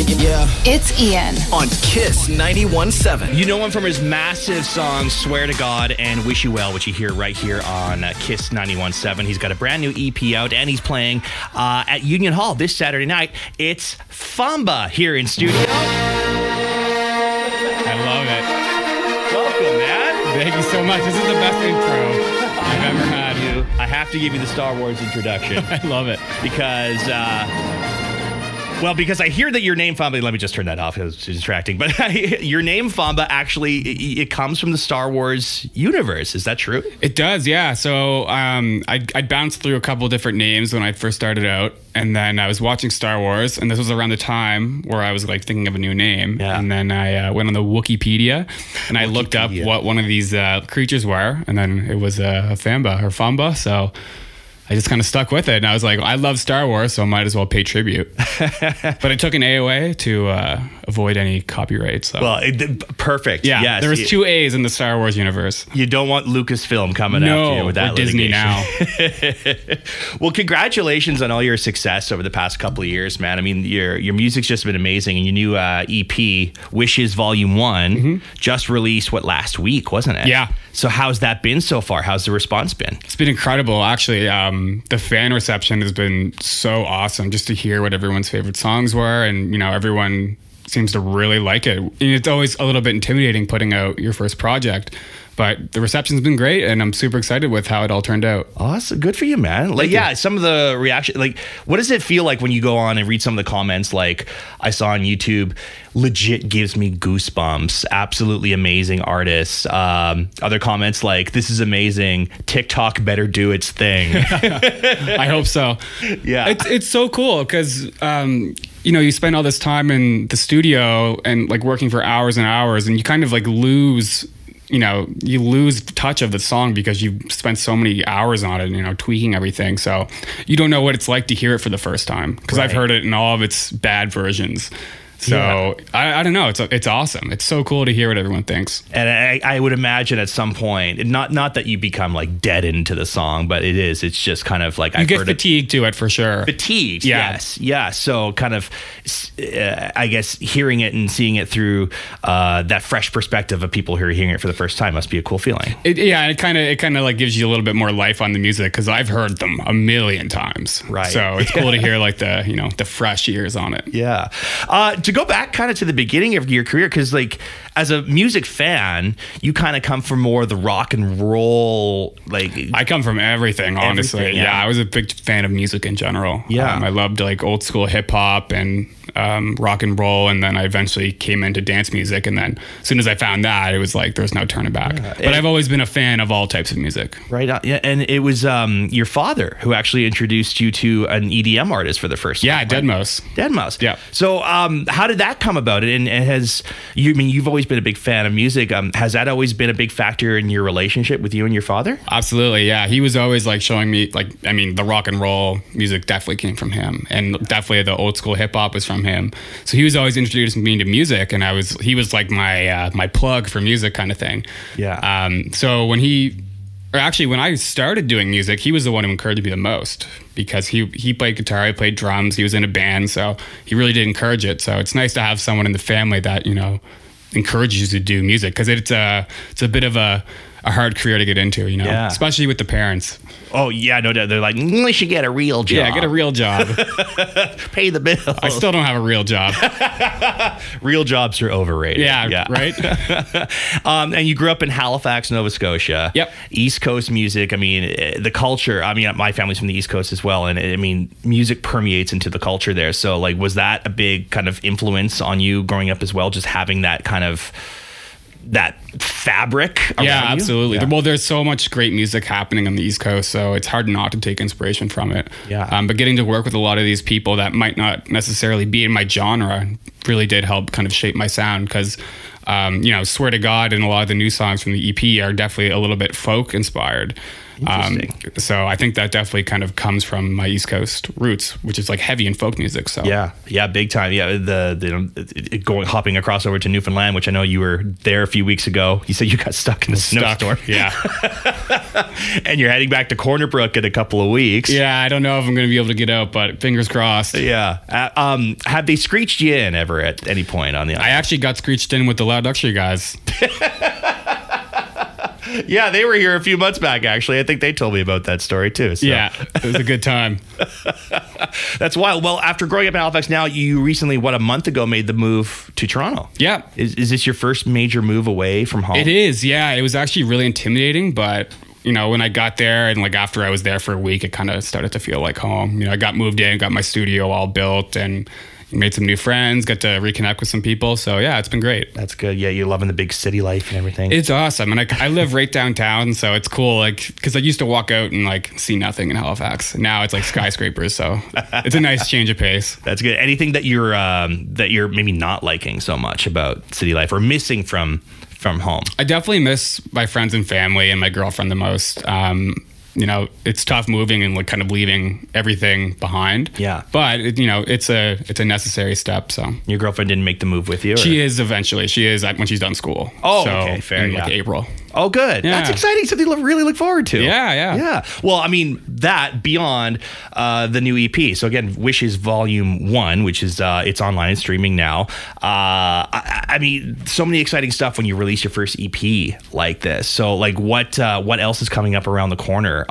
Yeah. It's Ian. On KiSS 91.7. You know him from his massive songs Swear to God and Wish You Well, which you hear right here on KiSS 91.7. He's got a brand new EP out, and he's playing at Union Hall this Saturday night. It's Famba here in studio. I love it. Welcome, man. Thank you so much. This is the best intro I've ever had. I have to give you the Star Wars introduction. I love it. Because I hear that your name Famba, let me just turn that off, it's distracting, but your name Famba actually, it comes from the Star Wars universe. Is that true? It does, yeah. So I bounced through a couple different names when I first started out, and then I was watching Star Wars, and this was around the time where I was like thinking of a new name. Yeah. And then I went on the Wikipedia, and I looked up what one of these creatures were, and then it was a Famba, so I just kind of stuck with it, and I was like, I love Star Wars, so I might as well pay tribute. But I took an AOA to avoid any copyright. So. Well, perfect. Yeah, yes. there was 2 A's in the Star Wars universe. You don't want Lucasfilm coming after you with that Disney litigation. now. Well, congratulations on all your success over the past couple of years, man. I mean, your music's just been amazing, and your new EP, Wishes Volume 1, just released, last week, wasn't it? Yeah. So how's that been so far? How's the response been? It's been incredible, actually. The fan reception has been so awesome, just to hear what everyone's favorite songs were, and everyone seems to really like it. And it's always a little bit intimidating putting out your first project, but the reception's been great, and I'm super excited with how it all turned out. Awesome. Good for you, man. Some of the reaction, what does it feel like when you go on and read some of the comments? Like I saw on YouTube, legit gives me goosebumps. Absolutely amazing artists. Other comments like, this is amazing. TikTok better do its thing. I hope so. Yeah. It's so cool because, you spend all this time in the studio and working for hours and hours, and you kind of lose you lose touch of the song because you spent so many hours on it, tweaking everything. So you don't know what it's like to hear it for the first time, because I've heard it in all of its bad versions. So I don't know. It's awesome. It's so cool to hear what everyone thinks. And I would imagine at some point, not that you become deadened to the song, but it's just kind of you get fatigued to it for sure. Fatigued, yeah. Yes. Yeah. So kind of, I guess hearing it and seeing it through that fresh perspective of people who are hearing it for the first time must be a cool feeling. It kind of gives you a little bit more life on the music, because I've heard them a million times. Right. So it's cool to hear the fresh ears on it. Yeah. To go back kind of to the beginning of your career, because as a music fan, you kind of come from more the rock and roll. I come from everything, honestly. Yeah, I was a big fan of music in general. Yeah. I loved old school hip hop and rock and roll, and then I eventually came into dance music, and then as soon as I found that, it was there's no turning back. Yeah. But I've always been a fan of all types of music. Right on. Yeah, and it was your father who actually introduced you to an EDM artist for the first time. Yeah, right? Deadmau5. Yeah. So how did that come about? And you've always been a big fan of music. Has that always been a big factor in your relationship with you and your father? Absolutely, yeah. He was always showing me the rock and roll music definitely came from him, and definitely the old school hip hop was from him. So he was always introducing me to music, and he was my plug for music kind of thing. Yeah. So when I started doing music, he was the one who encouraged me the most, because he played guitar, he played drums, he was in a band, so he really did encourage it. So it's nice to have someone in the family that encourages you to do music, because it's a bit of a hard career to get into, Yeah. especially with the parents. Oh yeah, no doubt. They're like, you should get a real job. Yeah, get a real job. Pay the bills. I still don't have a real job. Real jobs are overrated. Yeah. Right. And you grew up in Halifax, Nova Scotia. Yep. East Coast music. I mean, the culture. I mean, my family's from the East Coast as well, and I mean, music permeates into the culture there. So, was that a big kind of influence on you growing up as well? Just having that kind of that fabric around Yeah, you? absolutely. Yeah. Well, there's so much great music happening on the East Coast, so it's hard not to take inspiration from it. Yeah. But getting to work with a lot of these people that might not necessarily be in my genre really did help kind of shape my sound, because Swear to God and a lot of the new songs from the EP are definitely a little bit folk inspired. Interesting. So I think that definitely kind of comes from my East Coast roots, which is like heavy in folk music. So yeah, big time. Yeah, hopping across over to Newfoundland, which I know you were there a few weeks ago. You said you got stuck in the snowstorm. Yeah. And you're heading back to Corner Brook in a couple of weeks. Yeah, I don't know if I'm going to be able to get out, but fingers crossed. Yeah. Have they screeched you in ever at any point on the island? I actually got screeched in with the Loud Luxury guys. Yeah, they were here a few months back, actually. I think they told me about that story, too. So. Yeah, it was a good time. That's wild. Well, after growing up in Halifax, now you recently, a month ago, made the move to Toronto. Yeah. Is this your first major move away from home? It is, yeah. It was actually really intimidating, but... when I got there and like after I was there for a week, it kind of started to feel like home. I got moved in, got my studio all built and made some new friends, got to reconnect with some people. So yeah, it's been great. That's good. Yeah, you're loving the big city life and everything. It's awesome. And I live right downtown, so it's cool. Like, because I used to walk out and like see nothing in Halifax. Now it's like skyscrapers. So it's a nice change of pace. That's good. Anything that you're maybe not liking so much about city life or missing from home? I definitely miss my friends and family and my girlfriend the most. It's tough moving and like kind of leaving everything behind. Yeah. But it's a necessary step. So your girlfriend didn't make the move with you? Or? She is eventually. She is when she's done school. Oh, so, okay, fair. In like April. Oh, good. Yeah. That's exciting. Something to really look forward to. Yeah. Well, I mean, that beyond the new EP. So again, Wishes Volume 1, which is it's online and streaming now. I mean, so many exciting stuff when you release your first EP like this. So like what else is coming up around the corner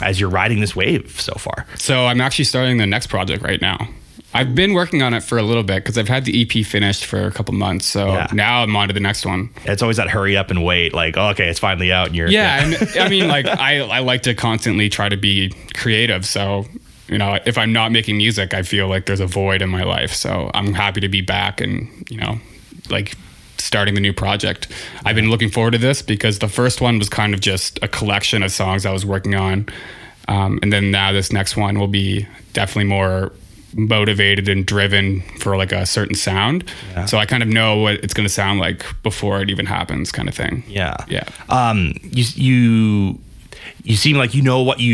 as you're riding this wave so far? So I'm actually starting the next project right now. I've been working on it for a little bit because I've had the EP finished for a couple months. So now I'm on to the next one. It's always that hurry up and wait. Like, oh, okay, it's finally out. And you're and I mean, like, I like to constantly try to be creative. So, if I'm not making music, I feel like there's a void in my life. So I'm happy to be back and, like starting the new project. I've been looking forward to this because the first one was kind of just a collection of songs I was working on. And then now this next one will be definitely more motivated and driven for like a certain sound. So I kind of know what it's going to sound like before it even happens, kind of thing. You seem like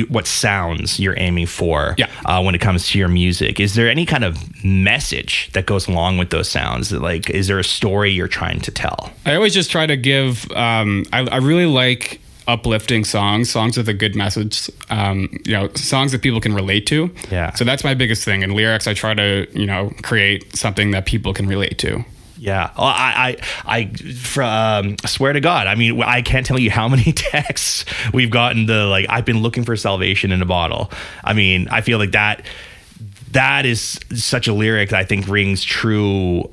what sounds you're aiming for when it comes to your music. Is there any kind of message that goes along with those sounds? Like, is there a story you're trying to tell? I always just try to give I really like uplifting songs with a good message, songs that people can relate to. So that's my biggest thing. In lyrics, I try to, create something that people can relate to. Yeah. Well, I swear to God, I mean, I can't tell you how many texts we've gotten I've been looking for salvation in a bottle. I mean, I feel like that is such a lyric that I think rings true,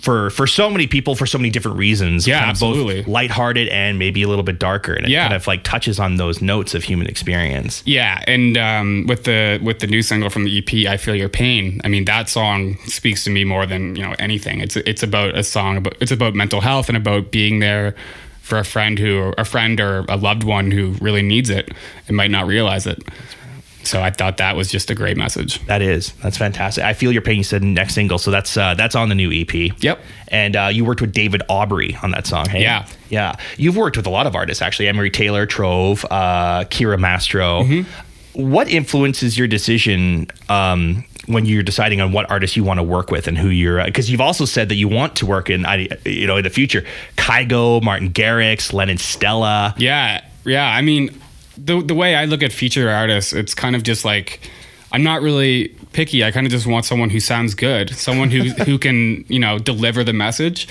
for so many people for so many different reasons. Yeah, kind of absolutely. Both lighthearted and maybe a little bit darker, and it kind of like touches on those notes of human experience. Yeah, and with the new single from the EP, I Feel Your Pain. I mean, that song speaks to me more than anything. It's about a song it's about mental health and about being there for a friend or a loved one who really needs it and might not realize it. So I thought that was just a great message. That's fantastic. I Feel Your Pain, you said next single. So that's on the new EP. Yep. And you worked with David Aubrey on that song, hey? Yeah. You've worked with a lot of artists, actually. Emery Taylor, Trove, Kira Mastro. Mm-hmm. What influences your decision when you're deciding on what artists you want to work with and who you're... Because you've also said that you want to work in the future. Kygo, Martin Garrix, Lennon Stella. Yeah. I mean... The way I look at featured artists, it's kind of just like, I'm not really picky. I kind of just want someone who sounds good, someone who can, deliver the message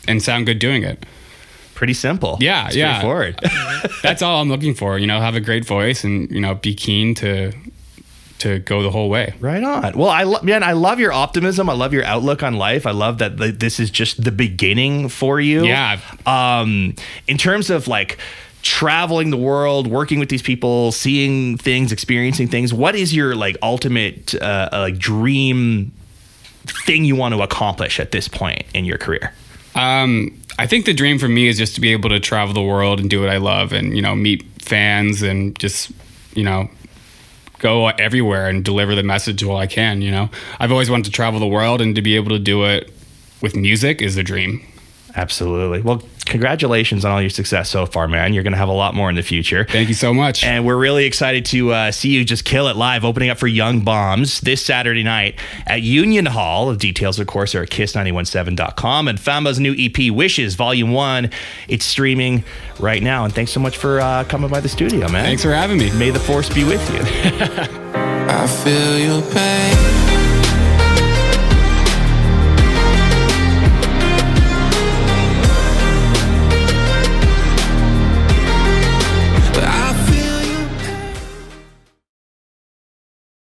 and sound good doing it. Pretty simple. Yeah. Straightforward. That's all I'm looking for, have a great voice and, be keen to go the whole way. Right on. Well, I love your optimism. I love your outlook on life. I love that this is just the beginning for you. Yeah. In terms of like, traveling the world, working with these people, seeing things, experiencing things, what is your like ultimate dream thing you want to accomplish at this point in your career? I think the dream for me is just to be able to travel the world and do what I love and meet fans and just go everywhere and deliver the message while I can. I've always wanted to travel the world, and to be able to do it with music is a dream. Absolutely. Well, congratulations on all your success so far, man. You're going to have a lot more in the future. Thank you so much. And we're really excited to see you just kill it live, opening up for Young Bombs this Saturday night at Union Hall. The details, of course, are at KiSS917.com. And Famba's new EP, Wishes, Volume 1, it's streaming right now. And thanks so much for coming by the studio, man. Thanks for having me. May the force be with you. I feel your pain.